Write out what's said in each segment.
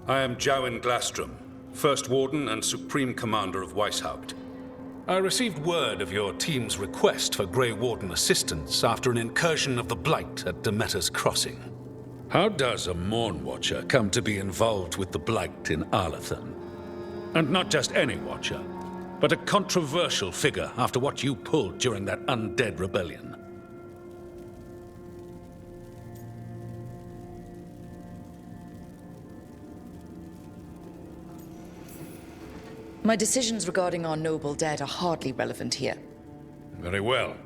I am Jowen Glastrom, First Warden and Supreme Commander of Weishaupt. I received word of your team's request for Grey Warden assistance after an incursion of the Blight at Demeter's Crossing. How does a Morn Watcher come to be involved with the Blight in Arlathan? And not just any Watcher, but a controversial figure after what you pulled during that undead rebellion. My decisions regarding our noble dead are hardly relevant here. Very well.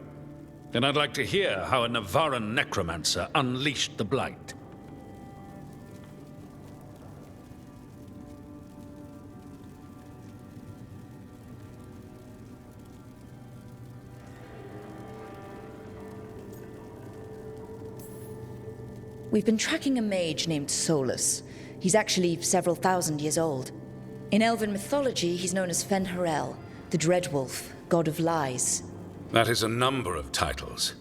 Then I'd like to hear how a Navaran necromancer unleashed the Blight. We've been tracking a mage named Solus. He's actually several thousand years old. In Elven mythology, he's known as Fen'Harel, the Dreadwolf, god of lies. That is a number of titles.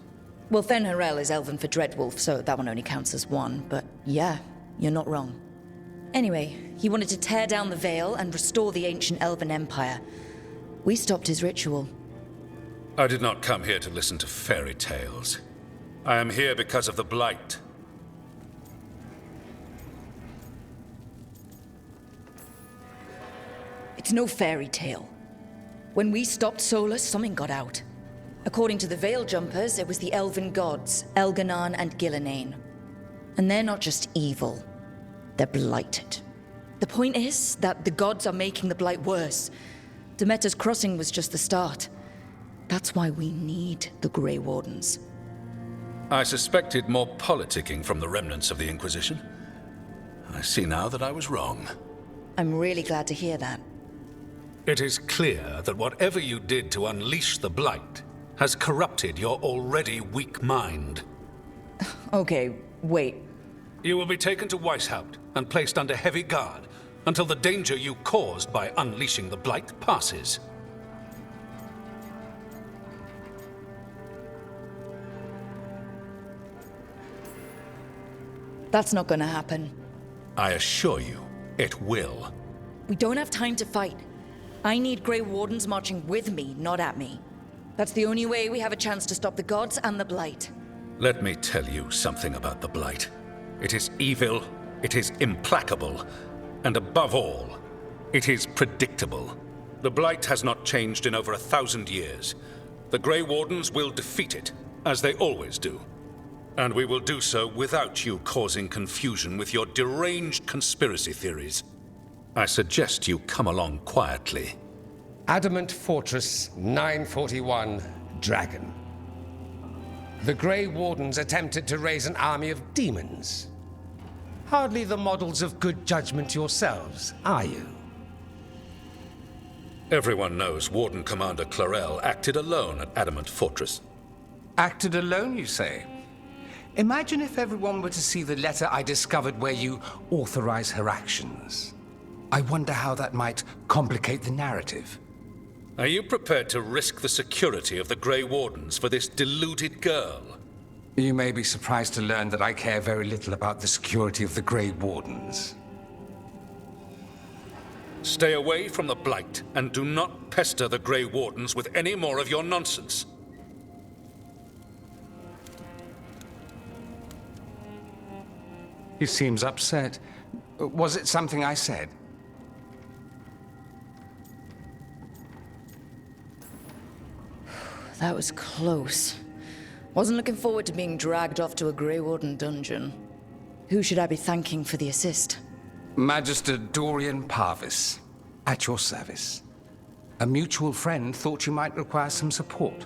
Well, Fen'Harel is Elven for Dreadwolf, so that one only counts as one, but yeah, you're not wrong. Anyway, he wanted to tear down the Veil and restore the ancient Elven Empire. We stopped his ritual. I did not come here to listen to fairy tales. I am here because of the Blight. It's no fairy tale. When we stopped Solus, something got out. According to the Veil Jumpers, it was the Elven gods, Elganan and Gillenane. And they're not just evil, they're blighted. The point is that the gods are making the Blight worse. Demeter's Crossing was just the start. That's why we need the Grey Wardens. I suspected more politicking from the remnants of the Inquisition. I see now that I was wrong. I'm really glad to hear that. It is clear that whatever you did to unleash the Blight has corrupted your already weak mind. Okay, wait. You will be taken to Weishaupt and placed under heavy guard until the danger you caused by unleashing the Blight passes. That's not gonna happen. I assure you, it will. We don't have time to fight. I need Grey Wardens marching with me, not at me. That's the only way we have a chance to stop the gods and the Blight. Let me tell you something about the Blight. It is evil, it is implacable, and above all, it is predictable. The Blight has not changed in over 1,000 years. The Grey Wardens will defeat it, as they always do. And we will do so without you causing confusion with your deranged conspiracy theories. I suggest you come along quietly. Adamant Fortress 941, Dragon. The Grey Wardens attempted to raise an army of demons. Hardly the models of good judgment yourselves, are you? Everyone knows Warden Commander Clarel acted alone at Adamant Fortress. Acted alone, you say? Imagine if everyone were to see the letter I discovered where you authorize her actions. I wonder how that might complicate the narrative. Are you prepared to risk the security of the Grey Wardens for this deluded girl? You may be surprised to learn that I care very little about the security of the Grey Wardens. Stay away from the Blight, and do not pester the Grey Wardens with any more of your nonsense. He seems upset. Was it something I said? That was close. Wasn't looking forward to being dragged off to a Grey Warden dungeon. Who should I be thanking for the assist? Magister Dorian Parvis, at your service. A mutual friend thought you might require some support.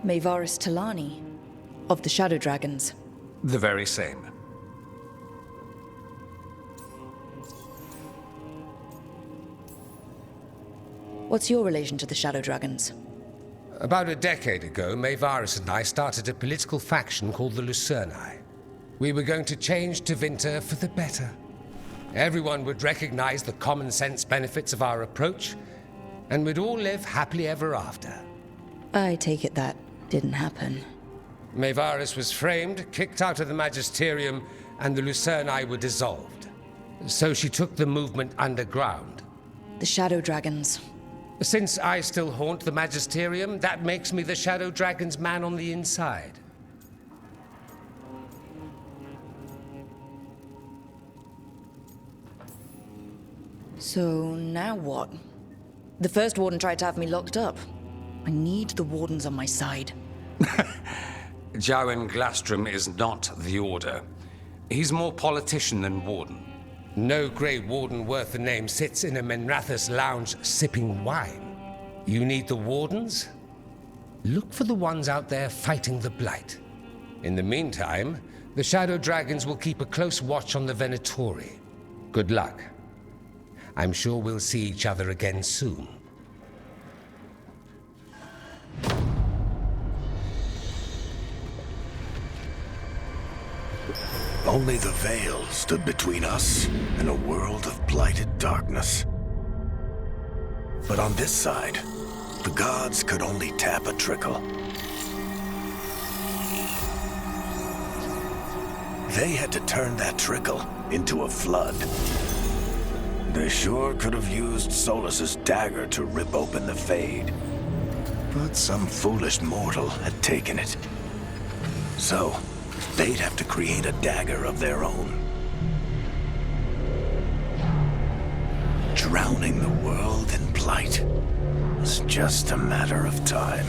Mayvaris Talani, of the Shadow Dragons. The very same. What's your relation to the Shadow Dragons? About a decade ago, Mayvaris and I started a political faction called the Lucerni. We were going to change Tevinter for the better. Everyone would recognize the common sense benefits of our approach, and we'd all live happily ever after. I take it that didn't happen. Mayvaris was framed, kicked out of the Magisterium, and the Lucerni were dissolved. So she took the movement underground. The Shadow Dragons. Since I still haunt the Magisterium, that makes me the Shadow Dragon's man on the inside. So now what? The first warden tried to have me locked up. I need the wardens on my side. Jowen Glastrom is not the Order. He's more politician than warden. No Grey Warden worth the name sits in a Menrathus lounge sipping wine. You need the wardens? Look for the ones out there fighting the Blight. In the meantime, the Shadow Dragons will keep a close watch on the Venatori. Good luck. I'm sure we'll see each other again soon. Only the Veil stood between us and a world of blighted darkness. But on this side, the gods could only tap a trickle. They had to turn that trickle into a flood. They sure could have used Solus's dagger to rip open the Fade. But some foolish mortal had taken it. So, they'd have to create a dagger of their own. Drowning the world in blight was just a matter of time.